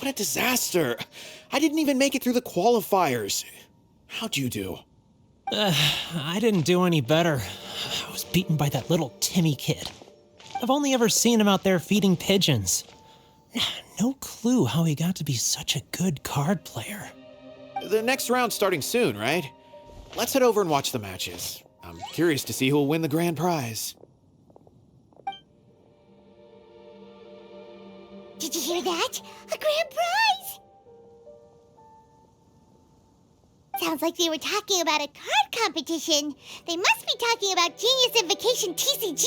What a disaster. I didn't even make it through the qualifiers. How'd you do? I didn't do any better. I was beaten by that little Timmy kid. I've only ever seen him out there feeding pigeons. No clue how he got to be such a good card player. The next round's starting soon, right? Let's head over and watch the matches. I'm curious to see who'll win the grand prize. Did you hear that? A grand prize! Sounds like they were talking about a card competition. They must be talking about Genius Invocation TCG.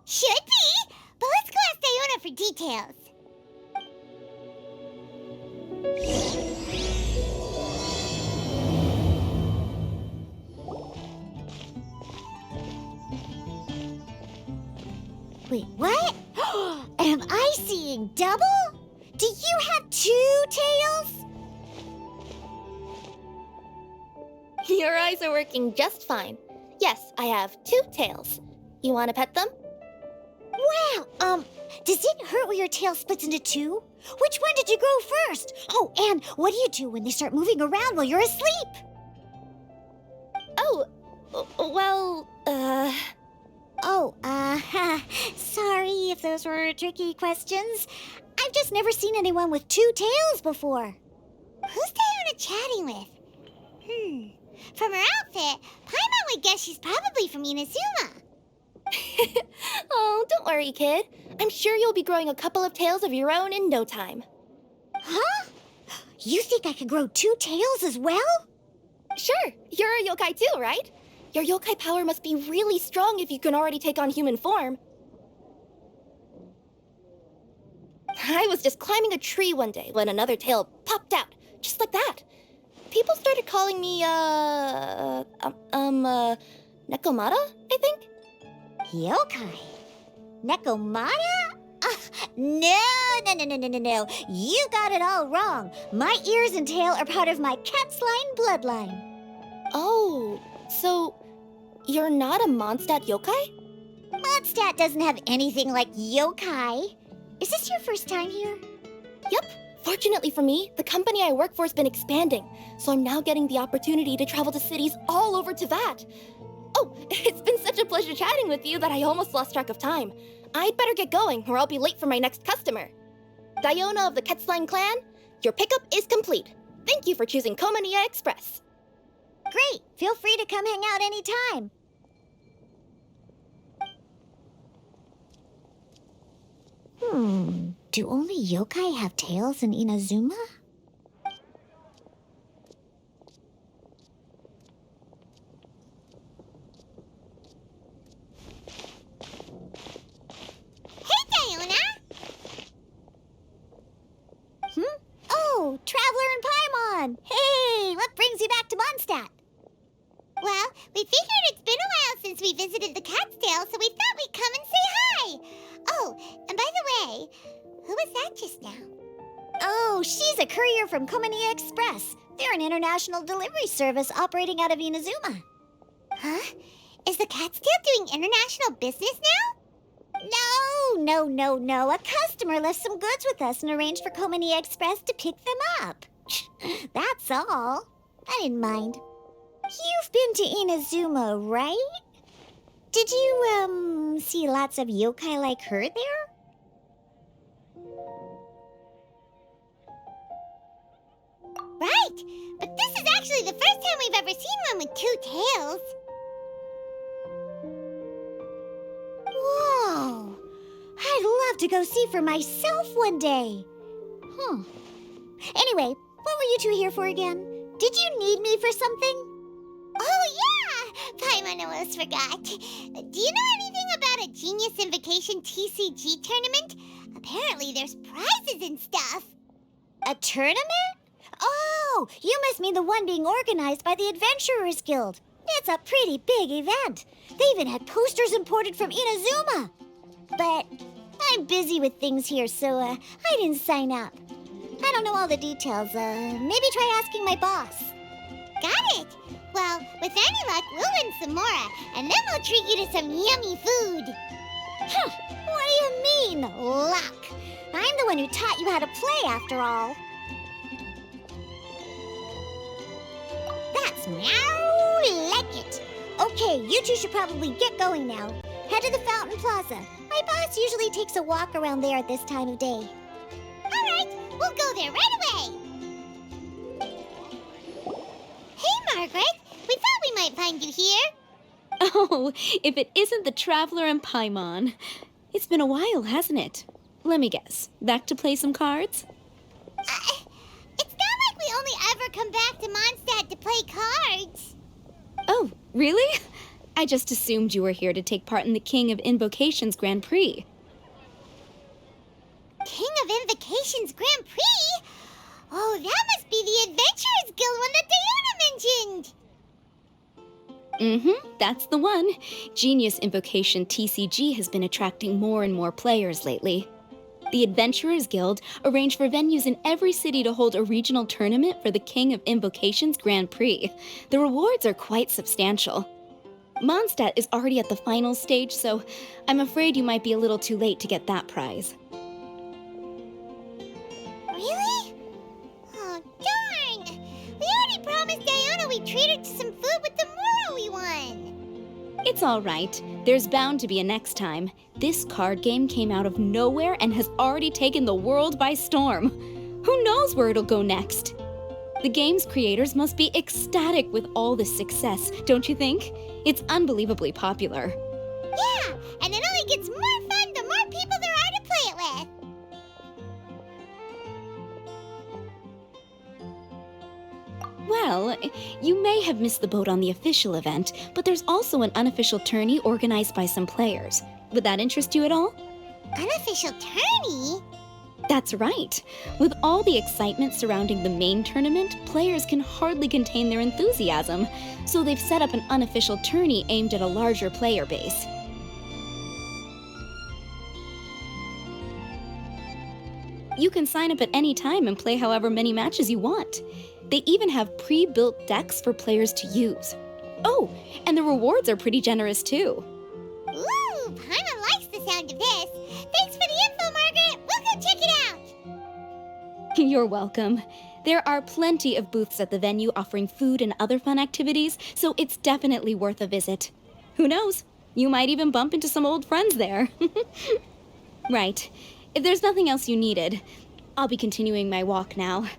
Should be, but let's go ask Diona for details. Wait, what? Am I seeing double? Do you have 2 tails? Your eyes are working just fine. Yes, I have 2 tails. You want to pet them? Wow, does it hurt when your tail splits into 2? Which one did you grow first? Oh, and what do you do when they start moving around while you're asleep? Oh, well, sorry if those were tricky questions. I've just never seen anyone with 2 tails before. Who's Diona chatting with? From her outfit, Paimon would guess she's probably from Inazuma. Oh, don't worry, kid. I'm sure you'll be growing a couple of tails of your own in no time. Huh? You think I could grow 2 tails as well? Sure, you're a yokai too, right? Your yokai power must be really strong if you can already take on human form. I was just climbing a tree one day when another tail popped out, just like that. People started calling me, Nekomata, I think? Yokai? Nekomata? No. You got it all wrong. My ears and tail are part of my cat's line bloodline. Oh, so you're not a Mondstadt yokai? Mondstadt doesn't have anything like yokai. Is this your first time here? Yep. Fortunately for me, the company I work for has been expanding, so I'm now getting the opportunity to travel to cities all over Teyvat. Oh, it's been such a pleasure chatting with you that I almost lost track of time. I'd better get going, or I'll be late for my next customer. Diona of the Quetzline clan, your pickup is complete. Thank you for choosing Comania Express. Great. Feel free to come hang out anytime. Do only yokai have tails in Inazuma? Hey, Diona! Oh, Traveler and Paimon! Hey, what brings you back to Mondstadt? Well, we figured it's been a while since we visited the Cat's-tail, so we thought we'd come and say hi. Oh, and by the way, who was that just now? Oh, she's a courier from Comania Express. They're an international delivery service operating out of Inazuma. Huh? Is the Cat's-tail doing international business now? No. A customer left some goods with us and arranged for Comania Express to pick them up. That's all. I didn't mind. You've been to Inazuma, right? Did you, see lots of yokai like her there? Right, but this is actually the first time we've ever seen one with 2 tails. Whoa! I'd love to go see for myself one day. Anyway, what were you 2 here for again? Did you need me for something? Oh, yeah! Paimon almost forgot. Do you know anything about a Genius Invocation TCG tournament? Apparently there's prizes and stuff. A tournament? Oh, you must mean the one being organized by the Adventurers Guild. It's a pretty big event. They even had posters imported from Inazuma. But I'm busy with things here, so I didn't sign up. I don't know all the details. Maybe try asking my boss. Got it. Well, with any luck, we'll win some more, and then we'll treat you to some yummy food. What do you mean, luck? I'm the one who taught you how to play, after all. That's meow like it. Okay, you two should probably get going now. Head to the Fountain Plaza. My boss usually takes a walk around there at this time of day. All right, we'll go there right away. Hey, Margaret. We thought we might find you here. Oh, if it isn't the Traveler and Paimon. It's been a while, hasn't it? Let me guess. Back to play some cards? It's not like we only ever come back to Mondstadt to play cards. Oh, really? I just assumed you were here to take part in the King of Invocations Grand Prix. King of Invocations Grand Prix? Oh, that must be the Adventurers Guild one that Diana mentioned. That's the one. Genius Invocation TCG has been attracting more and more players lately. The Adventurers Guild arranged for venues in every city to hold a regional tournament for the King of Invocations Grand Prix. The rewards are quite substantial. Mondstadt is already at the final stage, so I'm afraid you might be a little too late to get that prize. Really? Oh, darn! We already promised Diana we'd treat her to some food with the Moro we won. It's all right. There's bound to be a next time. This card game came out of nowhere and has already taken the world by storm. Who knows where it'll go next? The game's creators must be ecstatic with all this success, don't you think? It's unbelievably popular. Yeah, and it only gets more fun the more people there are to play it with. Well, you may have missed the boat on the official event, but there's also an unofficial tourney organized by some players. Would that interest you at all? Unofficial tourney? That's right. With all the excitement surrounding the main tournament, players can hardly contain their enthusiasm, so they've set up an unofficial tourney aimed at a larger player base. You can sign up at any time and play however many matches you want. They even have pre-built decks for players to use. Oh, and the rewards are pretty generous too. Ooh, Paimon likes the sound of this. Thanks for the info, Margaret. We'll go check it out. You're welcome. There are plenty of booths at the venue offering food and other fun activities, so it's definitely worth a visit. Who knows? You might even bump into some old friends there. Right. If there's nothing else you needed, I'll be continuing my walk now.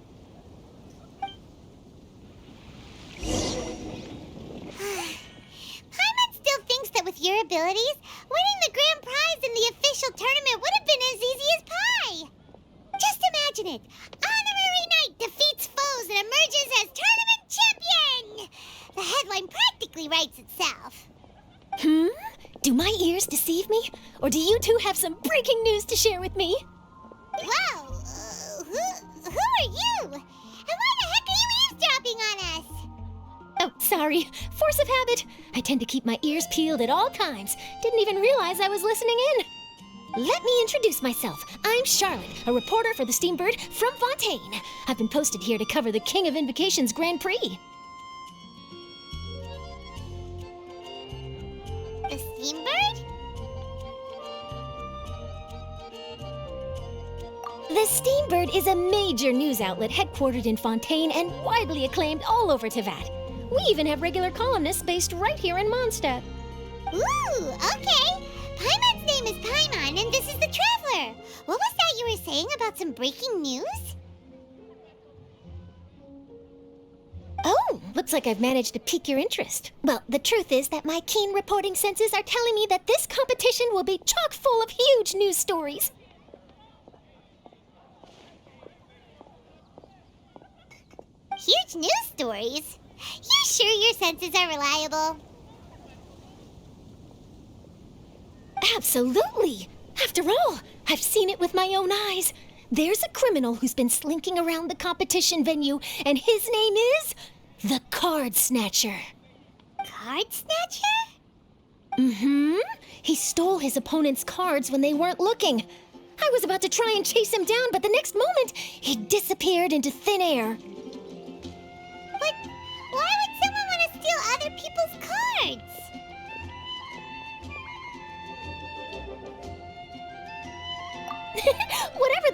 Paimon still thinks that with your abilities, winning the grand prize in the official tournament would have been as easy as pie. Just imagine it. Honorary Knight defeats foes and emerges as tournament champion. The headline practically writes itself. Do my ears deceive me? Or do you two have some breaking news to share with me? Whoa, who are you? And why the heck are you eavesdropping on us? Oh, sorry. Force of habit. I tend to keep my ears peeled at all times. Didn't even realize I was listening in. Let me introduce myself. I'm Charlotte, a reporter for the Steambird from Fontaine. I've been posted here to cover the King of Invocations Grand Prix. The Steambird? The Steambird is a major news outlet headquartered in Fontaine and widely acclaimed all over Teyvat. We even have regular columnists based right here in Mondstadt. Ooh, okay. Paimon's name is Paimon, and this is the Traveler. What was that you were saying about some breaking news? Oh, looks like I've managed to pique your interest. Well, the truth is that my keen reporting senses are telling me that this competition will be chock full of huge news stories. Huge news stories? You sure your senses are reliable? Absolutely! After all, I've seen it with my own eyes. There's a criminal who's been slinking around the competition venue, and his name is the Card Snatcher. Card Snatcher? Mm-hmm. He stole his opponent's cards when they weren't looking. I was about to try and chase him down, but the next moment, he disappeared into thin air. But why would someone want to steal other people's cards?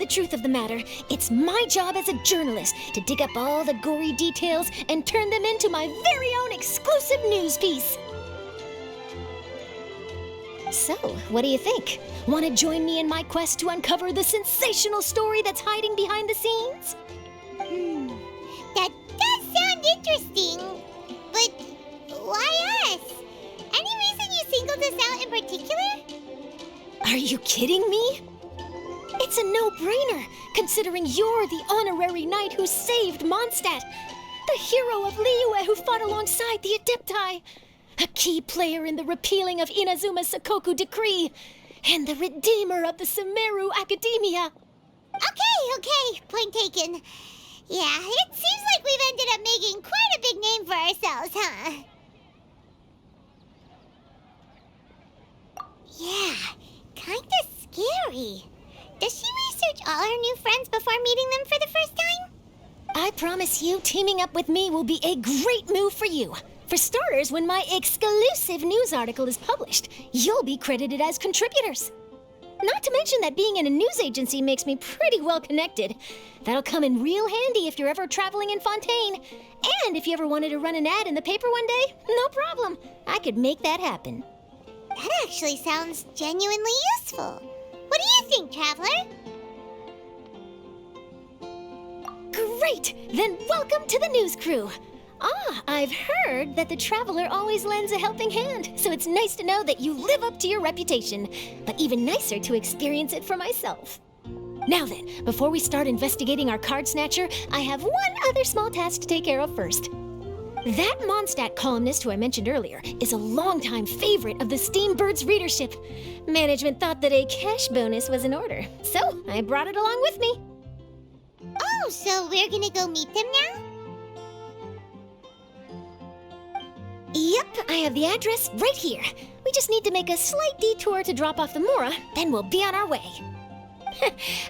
truth of the matter, it's my job as a journalist to dig up all the gory details and turn them into my very own exclusive news piece. So, what do you think? Want to join me in my quest to uncover the sensational story that's hiding behind the scenes? That does sound interesting. But why us? Any reason you singled us out in particular? Are you kidding me? It's a no-brainer, considering you're the honorary knight who saved Mondstadt, the hero of Liyue who fought alongside the Adepti, a key player in the repealing of Inazuma's Sakoku decree, and the redeemer of the Sumeru Academia. Okay, point taken. Yeah, it seems like we've ended up making quite a big name for ourselves, huh? Yeah, kinda scary. Does she research all her new friends before meeting them for the first time? I promise you, teaming up with me will be a great move for you. For starters, when my exclusive news article is published, you'll be credited as contributors. Not to mention that being in a news agency makes me pretty well connected. That'll come in real handy if you're ever traveling in Fontaine. And if you ever wanted to run an ad in the paper one day, no problem. I could make that happen. That actually sounds genuinely useful. What do you think, Traveler? Great! Then welcome to the news crew. I've heard that the Traveler always lends a helping hand, so it's nice to know that you live up to your reputation, but even nicer to experience it for myself. Now then, before we start investigating our card snatcher, I have one other small task to take care of first. That Mondstadt columnist who I mentioned earlier is a longtime favorite of the Steambird's readership. Management thought that a cash bonus was in order, so I brought it along with me. Oh, so we're gonna go meet them now? Yep, I have the address right here. We just need to make a slight detour to drop off the Mora, then we'll be on our way.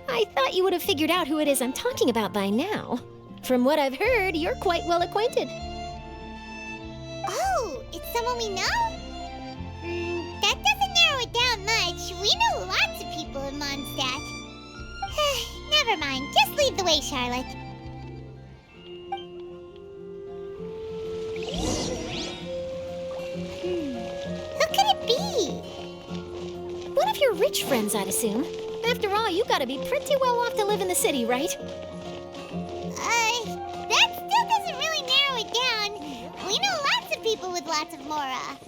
I thought you would have figured out who it is I'm talking about by now. From what I've heard, you're quite well acquainted. Oh, it's someone we know? That doesn't narrow it down much. We know lots of people in Mondstadt. Never mind, just lead the way, Charlotte. Who could it be? One of your rich friends, I'd assume. After all, you gotta be pretty well off to live in the city, right? That still doesn't really narrow it down. We know lots of people with lots of Mora.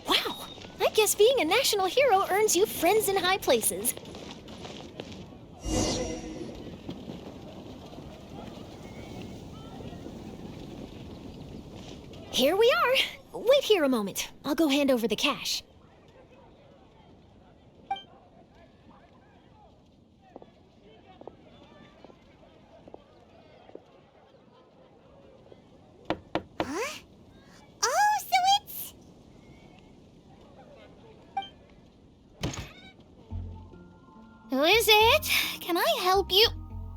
Wow, I guess being a national hero earns you friends in high places. Here we are. Wait here a moment. I'll go hand over the cash. Huh? Oh, so it's... Who is it? Can I help you?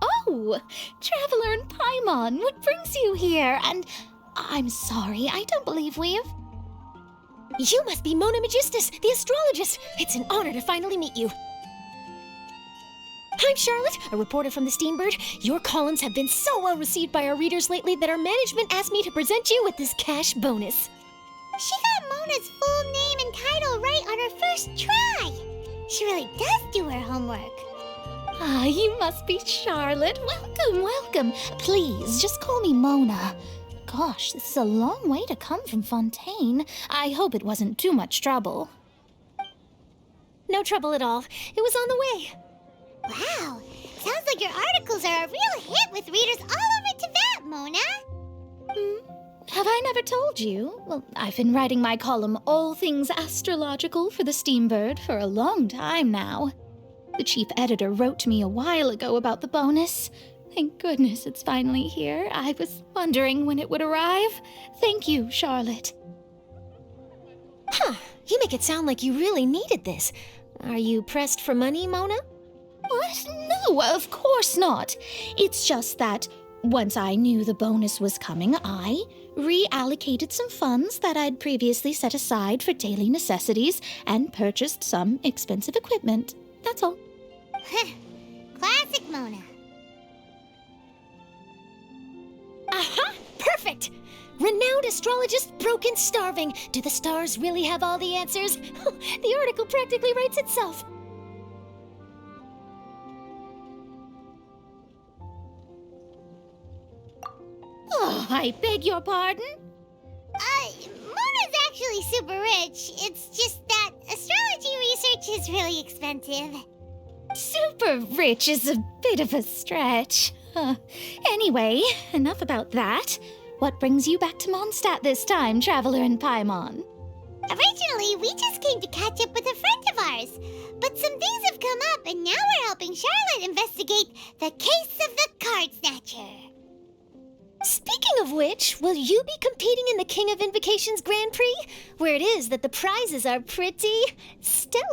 Oh, Traveler and Paimon, what brings you here? And I'm sorry, I don't believe we've... You must be Mona Magistus, the astrologist. It's an honor to finally meet you. I'm Charlotte, a reporter from the Steambird. Your columns have been so well received by our readers lately that our management asked me to present you with this cash bonus. She got Mona's full name and title right on her first try. She really does do her homework. Ah, you must be Charlotte. Welcome, welcome. Please, just call me Mona. Gosh, this is a long way to come from Fontaine. I hope it wasn't too much trouble. No trouble at all. It was on the way. Wow, sounds like your articles are a real hit with readers all over Teyvat, Mona. Have I never told you? Well, I've been writing my column All Things Astrological for the Steambird for a long time now. The chief editor wrote me a while ago about the bonus. Thank goodness it's finally here. I was wondering when it would arrive. Thank you, Charlotte. Huh, you make it sound like you really needed this. Are you pressed for money, Mona? What? No, of course not. It's just that once I knew the bonus was coming, I reallocated some funds that I'd previously set aside for daily necessities and purchased some expensive equipment. That's all. Classic Mona. Aha! Perfect! Renowned astrologist Broken Starving. Do the stars really have all the answers? The article practically writes itself. Oh, I beg your pardon? Mona's actually super rich. It's just that astrology research is really expensive. Super rich is a bit of a stretch. Anyway, enough about that. What brings you back to Mondstadt this time, Traveler in Paimon? Originally, we just came to catch up with a friend of ours. But some things have come up, and now we're helping Charlotte investigate the case of the Card Snatcher. Speaking of which, will you be competing in the King of Invocations Grand Prix? Where it is that the prizes are pretty stellar.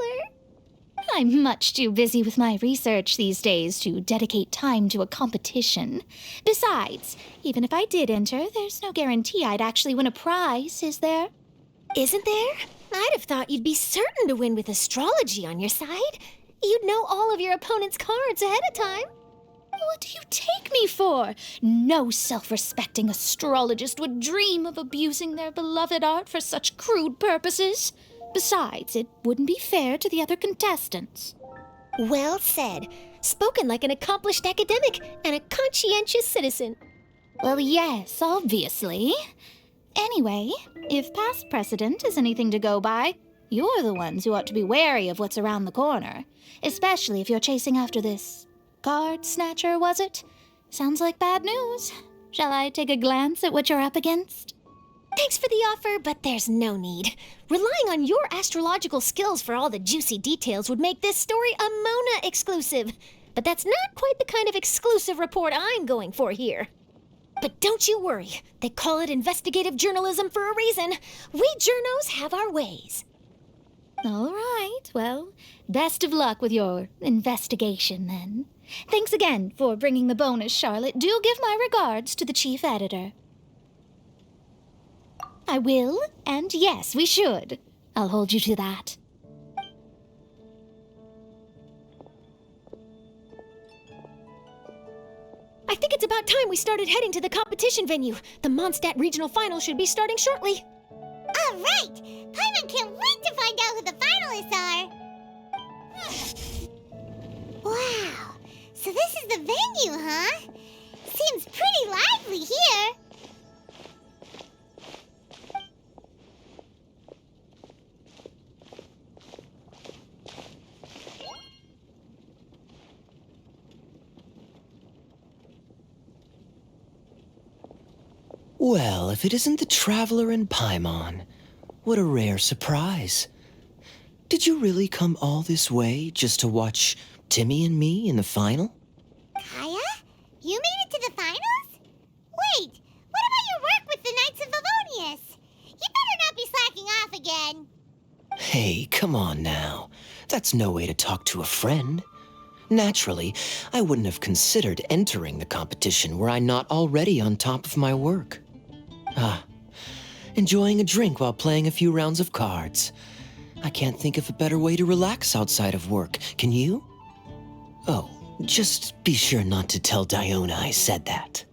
I'm much too busy with my research these days to dedicate time to a competition. Besides, even if I did enter, there's no guarantee I'd actually win a prize, is there? Isn't there? I'd have thought you'd be certain to win with astrology on your side. You'd know all of your opponent's cards ahead of time. What do you take me for? No self-respecting astrologist would dream of abusing their beloved art for such crude purposes. Besides, it wouldn't be fair to the other contestants. Well said. Spoken like an accomplished academic and a conscientious citizen. Well, yes, obviously. Anyway, if past precedent is anything to go by, you're the ones who ought to be wary of what's around the corner. Especially if you're chasing after this card snatcher, was it? Sounds like bad news. Shall I take a glance at what you're up against? Thanks for the offer, but there's no need. Relying on your astrological skills for all the juicy details would make this story a Mona exclusive. But that's not quite the kind of exclusive report I'm going for here. But don't you worry. They call it investigative journalism for a reason. We journos have our ways. All right, well, best of luck with your investigation, then. Thanks again for bringing the bonus, Charlotte. Do give my regards to the chief editor. I will, and yes, we should. I'll hold you to that. I think it's about time we started heading to the competition venue. The Mondstadt Regional Final should be starting shortly. All right! Paimon can't wait to find out who the finalists are. Wow, so this is the venue, huh? Seems pretty lively here. Well, if it isn't the Traveler in Paimon, what a rare surprise. Did you really come all this way just to watch Timmy and me in the final? Kaya? You made it to the finals? Wait, what about your work with the Knights of Favonius? You better not be slacking off again. Hey, come on now. That's no way to talk to a friend. Naturally, I wouldn't have considered entering the competition were I not already on top of my work. Enjoying a drink while playing a few rounds of cards. I can't think of a better way to relax outside of work, can you? Oh, just be sure not to tell Diona I said that.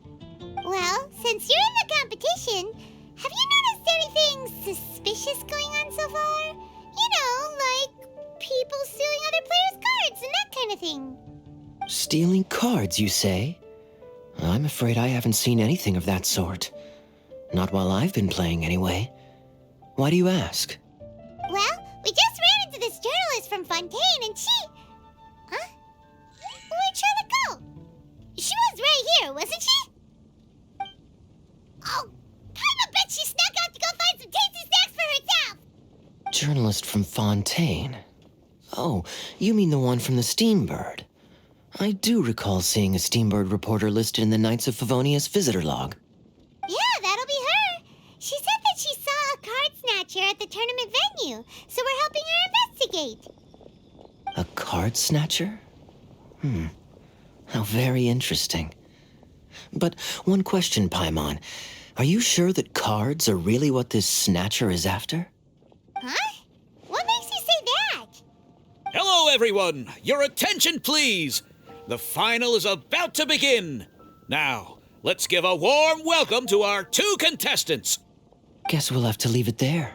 Well, since you're in the competition, have you noticed anything suspicious going on so far? You know, like people stealing other players' cards and that kind of thing. Stealing cards, you say? I'm afraid I haven't seen anything of that sort. Not while I've been playing, anyway. Why do you ask? Well, we just ran into this journalist from Fontaine and she... Huh? Where'd Charlotte go? She was right here, wasn't she? Oh, I bet she snuck out to go find some tasty snacks for herself! Journalist from Fontaine? Oh, you mean the one from the Steambird. I do recall seeing a Steambird reporter listed in the Knights of Favonius visitor log. Yeah, that'll be her. She said that she saw a card snatcher at the tournament venue, so we're helping her investigate. A card snatcher? How very interesting. But one question, Paimon. Are you sure that cards are really what this snatcher is after? Huh? What makes you say that? Hello, everyone! Your attention, please! The final is about to begin. Now, let's give a warm welcome to our 2 contestants. Guess we'll have to leave it there.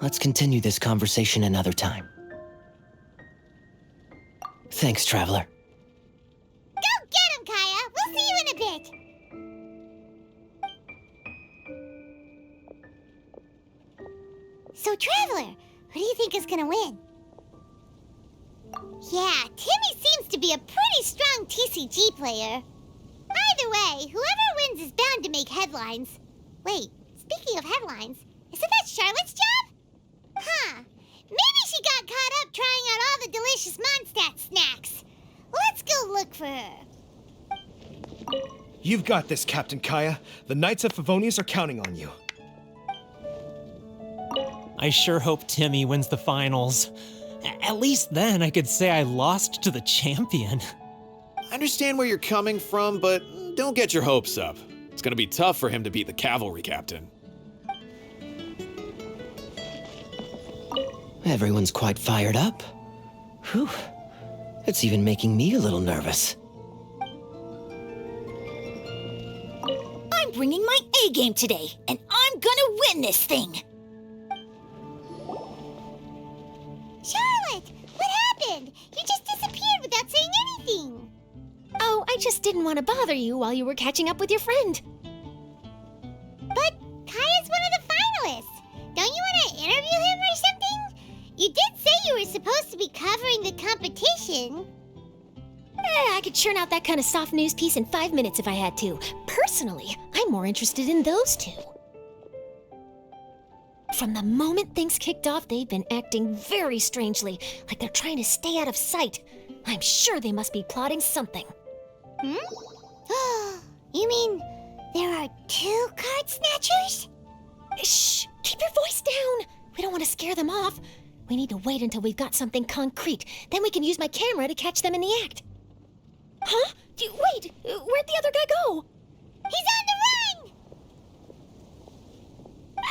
Let's continue this conversation another time. Thanks, Traveler. Go get him, Kaya! We'll see you in a bit! So, Traveler, who do you think is gonna win? Yeah, Timmy seems to be a pretty strong TCG player. Either way, whoever wins is bound to make headlines. Wait, speaking of headlines, isn't that Charlotte's job? Huh. Maybe she got caught up trying out all the delicious Mondstadt snacks. Let's go look for her. You've got this, Captain Kaya. The Knights of Favonius are counting on you. I sure hope Timmy wins the finals. At least then I could say I lost to the champion. I understand where you're coming from, but don't get your hopes up. It's gonna be tough for him to beat the cavalry captain. Everyone's quite fired up. Whew. It's even making me a little nervous. I'm bringing my A game today, and I'm gonna win this thing! Charlotte, what happened? You just disappeared without saying anything. Oh, I just didn't want to bother you while you were catching up with your friend. But Kaya's one of the finalists. Don't you want to interview him or something? You did say you were supposed to be covering the competition. I could churn out that kind of soft news piece in 5 minutes if I had to. Personally, I'm more interested in those two. From the moment things kicked off, they've been acting very strangely, like they're trying to stay out of sight. I'm sure they must be plotting something. You mean there are 2 card snatchers? Shh! Keep your voice down! We don't want to scare them off. We need to wait until we've got something concrete. Then we can use my camera to catch them in the act. Huh? Wait! Where'd the other guy go? He's on the run!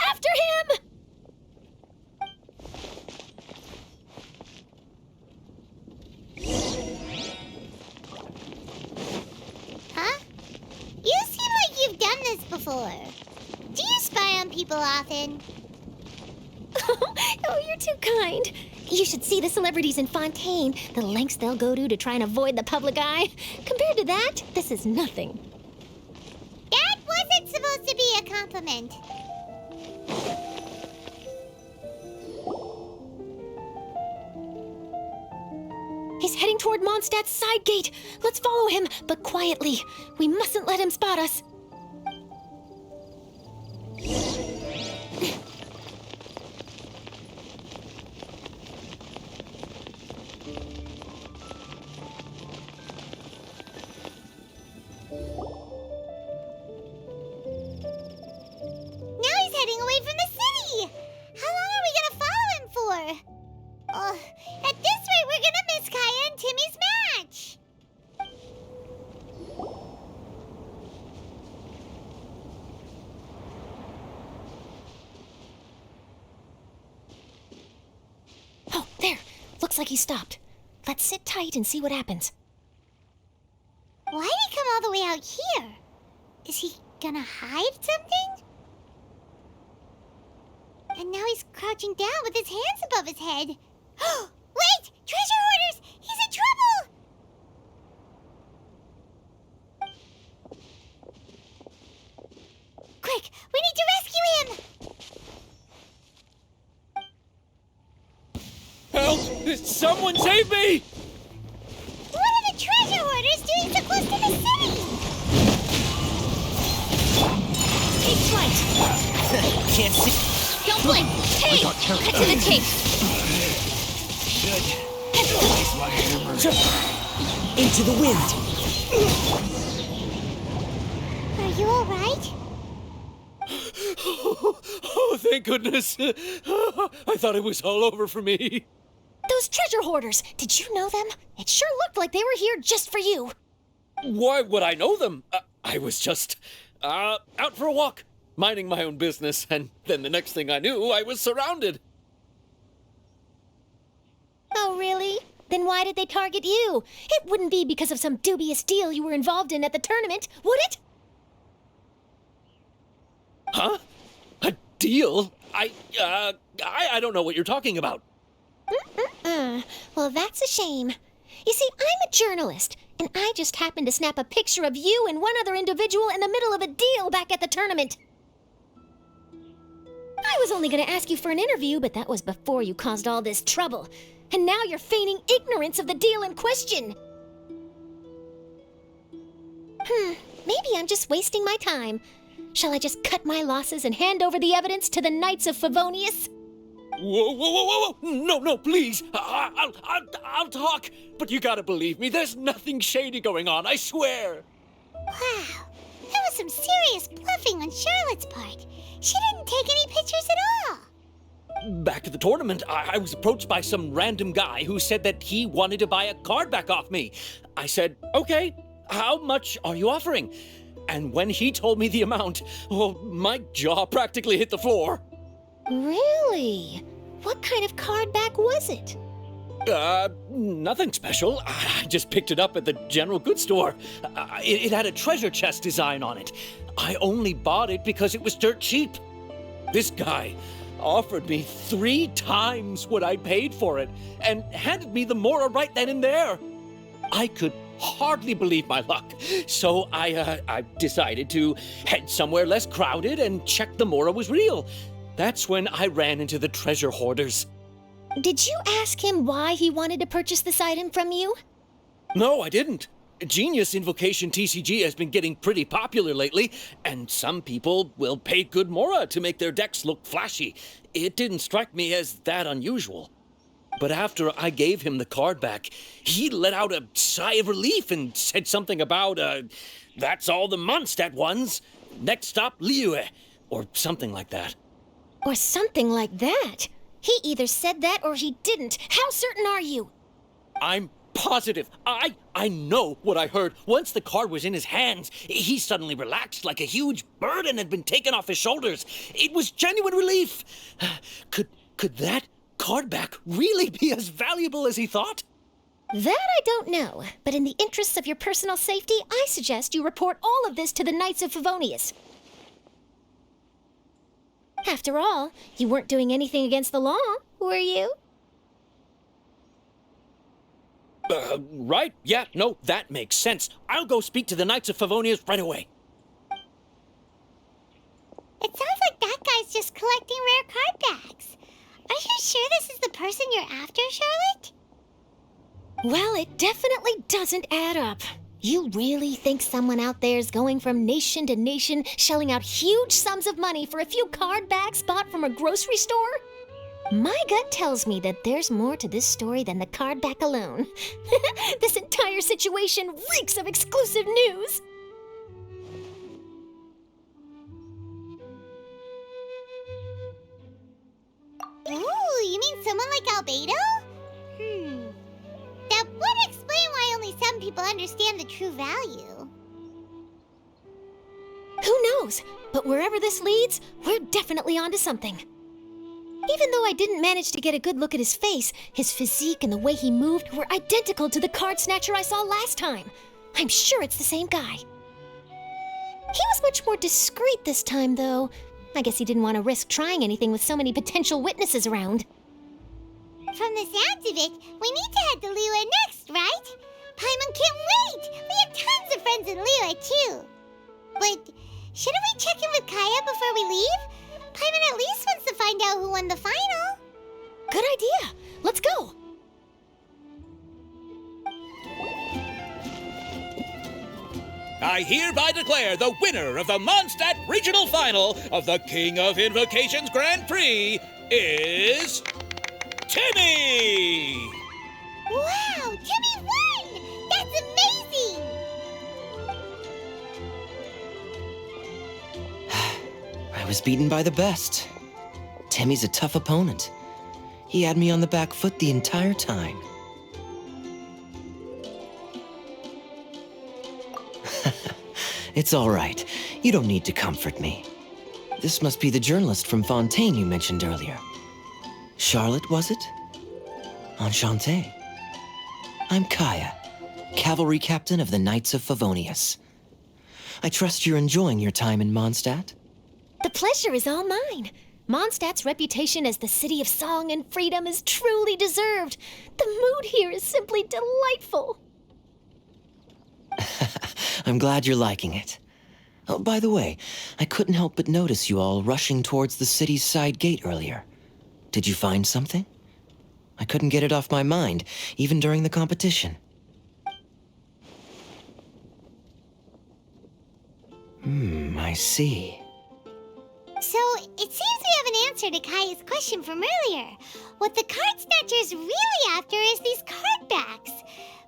After him! Huh? You seem like you've done this before. Do you spy on people often? Oh, you're too kind. You should see the celebrities in Fontaine, the lengths they'll go to try and avoid the public eye. Compared to that, this is nothing. That wasn't supposed to be a compliment. He's heading toward Mondstadt's side gate. Let's follow him, but quietly. We mustn't let him spot us. Now he's heading away from the city! How long are we gonna follow him for? At this rate, we're gonna miss Kaya and Timmy's match! Oh, there. Looks like he stopped. Let's sit tight and see what happens. Why'd he come all the way out here? Is he gonna hide something? And now he's crouching down with his hands above his head. Wait! Treasure hoarders! He's in trouble! Quick! We need to rescue him! Help! Someone save me! What are the treasure hoarders doing so close to the city? Take flight! Can't see. Don't blink! Hey! Cut to the chase! Into the wind. Are you alright? Oh, thank goodness. I thought it was all over for me. Those treasure hoarders, did you know them? It sure looked like they were here just for you. Why would I know them? I was just out for a walk, minding my own business, and then the next thing I knew, I was surrounded. Oh, really? Then why did they target you? It wouldn't be because of some dubious deal you were involved in at the tournament, would it? Huh? A deal? I don't know what you're talking about. Well, that's a shame. You see, I'm a journalist, and I just happened to snap a picture of you and one other individual in the middle of a deal back at the tournament. I was only going to ask you for an interview, but that was before you caused all this trouble. And now you're feigning ignorance of the deal in question. Maybe I'm just wasting my time. Shall I just cut my losses and hand over the evidence to the Knights of Favonius? Whoa! No, please. I'll talk. But you gotta believe me, there's nothing shady going on, I swear. Wow, that was some serious bluffing on Charlotte's part. She didn't take any pictures at all. Back at the tournament, I was approached by some random guy who said that he wanted to buy a card back off me. I said, okay, how much are you offering? And when he told me the amount, oh, my jaw practically hit the floor. Really? What kind of card back was it? Nothing special. I just picked it up at the general goods store. It had a treasure chest design on it. I only bought it because it was dirt cheap. This guy offered me 3 times what I paid for it and handed me the Mora right then and there. I could hardly believe my luck, so I decided to head somewhere less crowded and check the Mora was real. That's when I ran into the treasure hoarders. Did you ask him why he wanted to purchase this item from you? No, I didn't. Genius Invocation TCG has been getting pretty popular lately, and some people will pay good Mora to make their decks look flashy. It didn't strike me as that unusual. But after I gave him the card back, he let out a sigh of relief and said something about, that's all the Mondstadt ones. Next stop, Liyue, or something like that. Or something like that? He either said that or he didn't. How certain are you? I'm positive. I know what I heard. Once the card was in his hands, he suddenly relaxed like a huge burden had been taken off his shoulders. It was genuine relief. Could that card back really be as valuable as he thought? That I don't know, but in the interests of your personal safety, I suggest you report all of this to the Knights of Favonius. After all, you weren't doing anything against the law, were you? Right. Yeah, no, that makes sense. I'll go speak to the Knights of Favonius right away. It sounds like that guy's just collecting rare card backs. Are you sure this is the person you're after, Charlotte? Well, it definitely doesn't add up. You really think someone out there's going from nation to nation, shelling out huge sums of money for a few card backs bought from a grocery store? My gut tells me that there's more to this story than the card back alone. This entire situation reeks of exclusive news. Ooh, you mean someone like Albedo? That would explain why only some people understand the true value. Who knows? But wherever this leads, we're definitely onto something. Even though I didn't manage to get a good look at his face, his physique and the way he moved were identical to the card snatcher I saw last time. I'm sure it's the same guy. He was much more discreet this time, though. I guess he didn't want to risk trying anything with so many potential witnesses around. From the sounds of it, we need to head to Liyue next, right? Paimon can't wait! We have tons of friends in Liyue, too. But shouldn't we check in with Kaya before we leave? Paimon at least wants to find out who won the final. Good idea. Let's go. I hereby declare the winner of the Mondstadt Regional Final of the King of Invocations Grand Prix is Timmy! Wow, Timmy won! That's amazing! I was beaten by the best. Timmy's a tough opponent. He had me on the back foot the entire time. It's all right. You don't need to comfort me. This must be the journalist from Fontaine you mentioned earlier. Charlotte, was it? Enchanté. I'm Kaya, Cavalry Captain of the Knights of Favonius. I trust you're enjoying your time in Mondstadt? The pleasure is all mine. Mondstadt's reputation as the city of song and freedom is truly deserved. The mood here is simply delightful. I'm glad you're liking it. Oh, by the way, I couldn't help but notice you all rushing towards the city's side gate earlier. Did you find something? I couldn't get it off my mind, even during the competition. I see. So, it seems we have an answer to Kaya's question from earlier. What the card snatcher's really after is these card backs.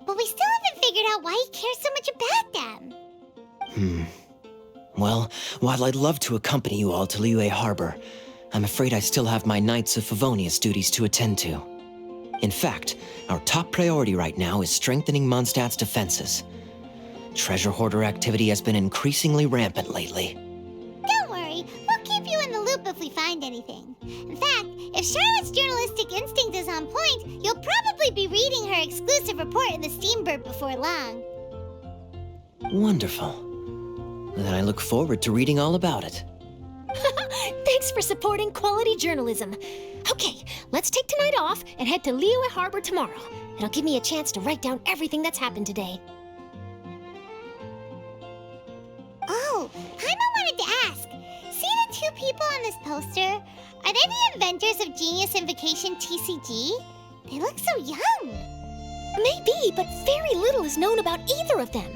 But we still haven't figured out why he cares so much about them. Well, while I'd love to accompany you all to Liyue Harbor, I'm afraid I still have my Knights of Favonius duties to attend to. In fact, our top priority right now is strengthening Mondstadt's defenses. Treasure hoarder activity has been increasingly rampant lately. Don't worry, we'll keep you in the loop if we find anything. In fact, if Charlotte's journalistic instinct is on point, you'll probably be reading her exclusive report in the Steambird before long. Wonderful. Then I look forward to reading all about it. Thanks for supporting quality journalism. Okay, let's take tonight off and head to Liyue Harbor tomorrow. It'll give me a chance to write down everything that's happened today. Oh, Paimon wanted to ask. See the two people on this poster? Are they the inventors of Genius Invocation TCG? They look so young. Maybe, but very little is known about either of them.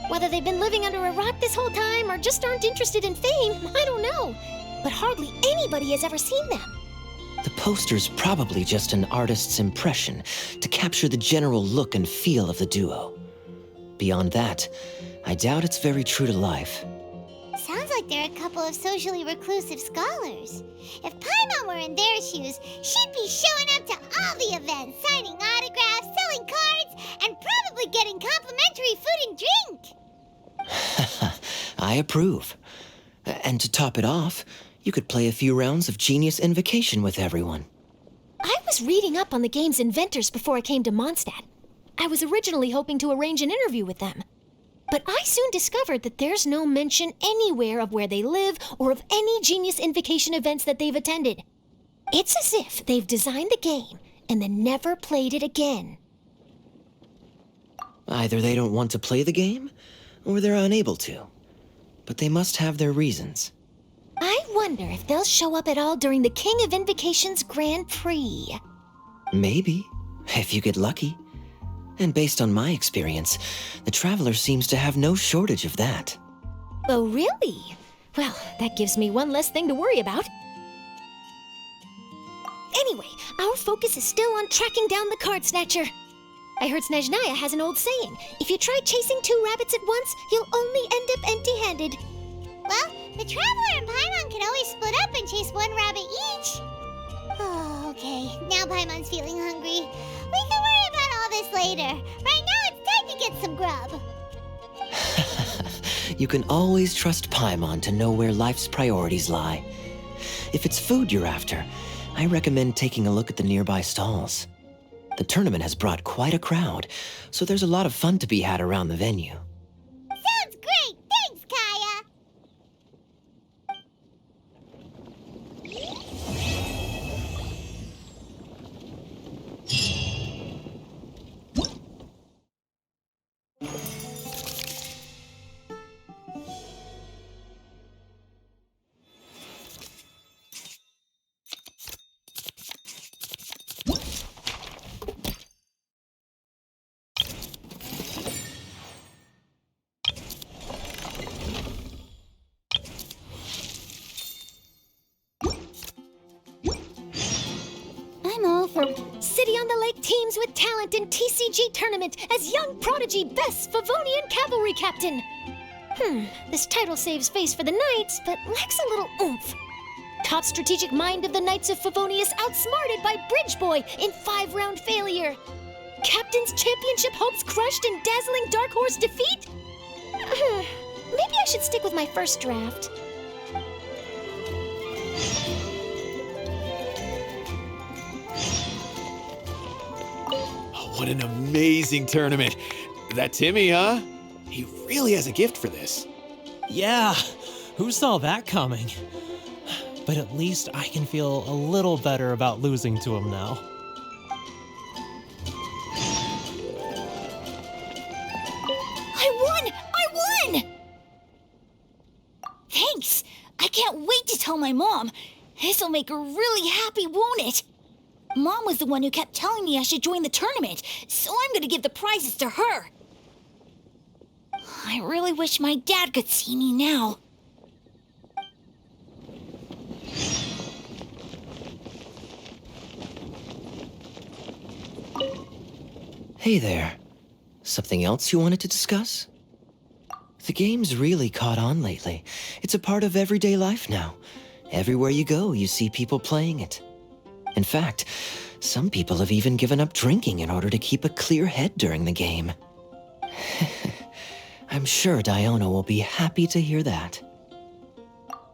Whether they've been living under a rock this whole time or just aren't interested in fame, I don't know. But hardly anybody has ever seen them. The poster's probably just an artist's impression to capture the general look and feel of the duo. Beyond that, I doubt it's very true to life. Sounds like they're a couple of socially reclusive scholars. If Paimon were in their shoes, she'd be showing up to all the events, signing autographs, selling cards, and probably getting complimentary food and drink. I approve. And to top it off, you could play a few rounds of Genius Invocation with everyone. I was reading up on the game's inventors before I came to Mondstadt. I was originally hoping to arrange an interview with them. But I soon discovered that there's no mention anywhere of where they live or of any Genius Invocation events that they've attended. It's as if they've designed the game and then never played it again. Either they don't want to play the game, or they're unable to. But they must have their reasons. I wonder if they'll show up at all during the King of Invocation's Grand Prix. Maybe, if you get lucky. And based on my experience, the Traveler seems to have no shortage of that. Oh, really? Well, that gives me one less thing to worry about. Anyway, our focus is still on tracking down the card snatcher. I heard Snezhnaya has an old saying, if you try chasing two rabbits at once, you'll only end up empty-handed. Well, the Traveler and Paimon can always split up and chase one rabbit each. Oh, okay. Now Paimon's feeling hungry. We can worry about all this later. Right now, it's time to get some grub. You can always trust Paimon to know where life's priorities lie. If it's food you're after, I recommend taking a look at the nearby stalls. The tournament has brought quite a crowd, so there's a lot of fun to be had around the venue. Sounds great! Thanks, Kaya! City on the Lake teams with talent in TCG tournament as young prodigy best Favonian cavalry captain. This title saves face for the Knights, but lacks a little oomph. Top strategic mind of the Knights of Favonius outsmarted by Bridge Boy in 5-round failure. Captain's championship hopes crushed in dazzling Dark Horse defeat? Maybe I should stick with my first draft. What an amazing tournament. That Timmy, huh? He really has a gift for this. Yeah, who saw that coming? But at least I can feel a little better about losing to him now. I won! Thanks! I can't wait to tell my mom. This'll make her really happy, won't it? Mom was the one who kept telling me I should join the tournament, so I'm gonna give the prizes to her. I really wish my dad could see me now. Hey there. Something else you wanted to discuss? The game's really caught on lately. It's a part of everyday life now. Everywhere you go, you see people playing it. In fact, some people have even given up drinking in order to keep a clear head during the game. I'm sure Diona will be happy to hear that.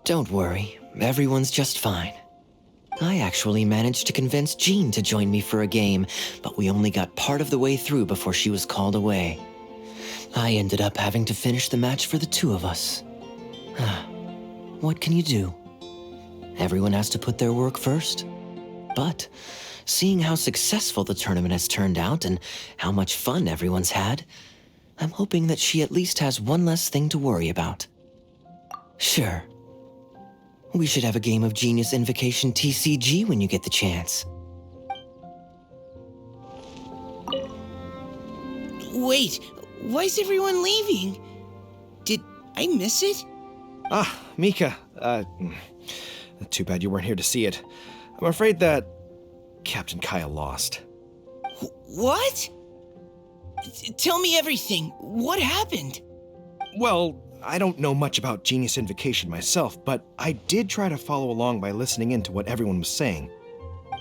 Don't worry, everyone's just fine. I actually managed to convince Jean to join me for a game, but we only got part of the way through before she was called away. I ended up having to finish the match for the two of us. What can you do? Everyone has to put their work first. But seeing how successful the tournament has turned out and how much fun everyone's had, I'm hoping that she at least has one less thing to worry about. Sure. We should have a game of Genius Invocation TCG when you get the chance. Wait, why is everyone leaving? Did I miss it? Ah, Mika. Too bad you weren't here to see it. I'm afraid that Captain Kaya lost. What? Tell me everything. What happened? Well, I don't know much about Genius Invocation myself, but I did try to follow along by listening in to what everyone was saying.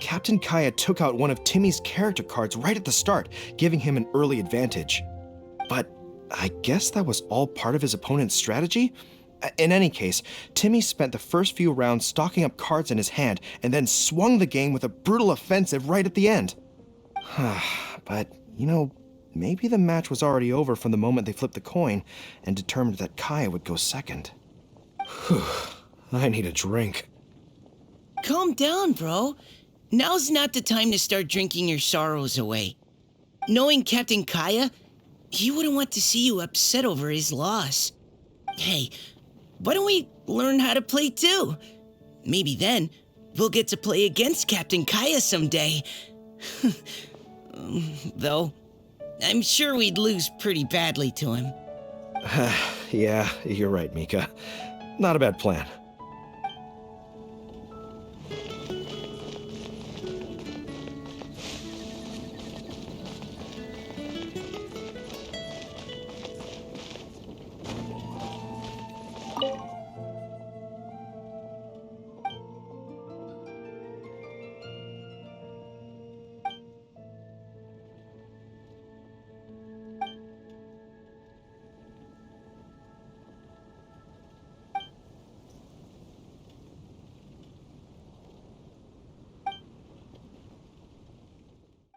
Captain Kaya took out one of Timmy's character cards right at the start, giving him an early advantage. But I guess that was all part of his opponent's strategy? In any case, Timmy spent the first few rounds stocking up cards in his hand and then swung the game with a brutal offensive right at the end. But, maybe the match was already over from the moment they flipped the coin and determined that Kaya would go second. Whew, I need a drink. Calm down, bro. Now's not the time to start drinking your sorrows away. Knowing Captain Kaya, he wouldn't want to see you upset over his loss. Hey, why don't we learn how to play too? Maybe then we'll get to play against Captain Kaya someday. Though, I'm sure we'd lose pretty badly to him. Yeah, you're right, Mika. Not a bad plan.